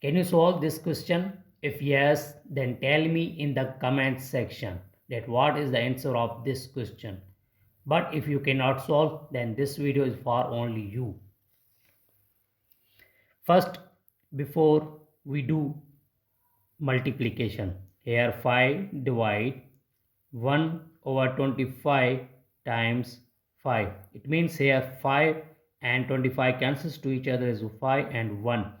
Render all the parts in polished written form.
Can you solve this question? If yes, then tell me in the comment section that what is the answer of this question. But if you cannot solve, then this video is for only you. First, before we do multiplication, here 5 divide 1 over 25 times 5. It means here 5 and 25 cancels to each other as 5 and 1.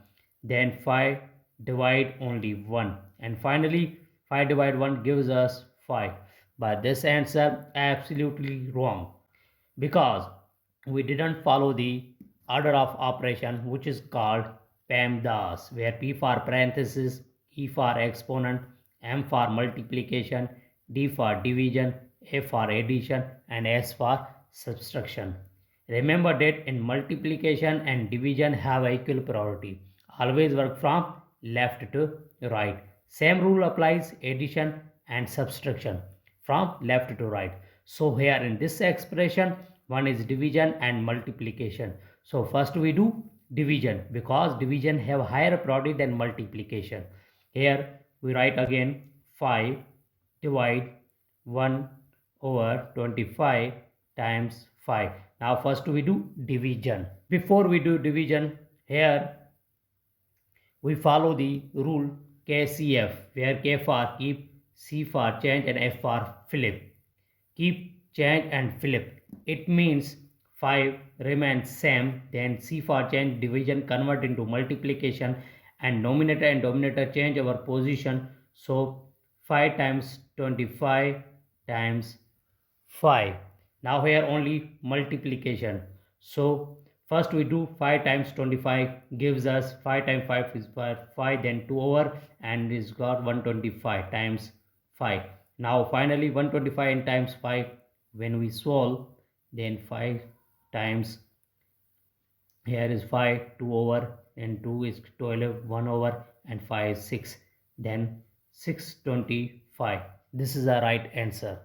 Then 5 divide only 1. And finally 5 divide 1 gives us 5. But this answer absolutely wrong, because we didn't follow the order of operation, which is called PEMDAS, where P for parenthesis, E for exponent, M for multiplication, D for division, A for addition, and S for subtraction. Remember that in multiplication and division have equal priority. Always work from left to right. Same rule applies addition and subtraction from left to right. So here in this expression, one is division and multiplication. So first we do division, because division have higher priority than multiplication. Here we write again 5 divide 1 over 25 times 5. Now first we do division. Before we do division, here we follow the rule KCF, where K for keep, C for change, and F for flip. Keep, change, and flip. It means 5 remains same, then C for change, division convert into multiplication, and numerator and denominator change our position. So 5 times 25 times 5. Now here only multiplication. So first we do 5 times 25 gives us 5 times 5 is 5, then 2 over, and is got 125 times 5. Now finally 125 and times 5, when we solve, then 5 times, here is 5, 2 over, and 2 is 12, 1 over, and 5 is 6, then 625. This is the right answer.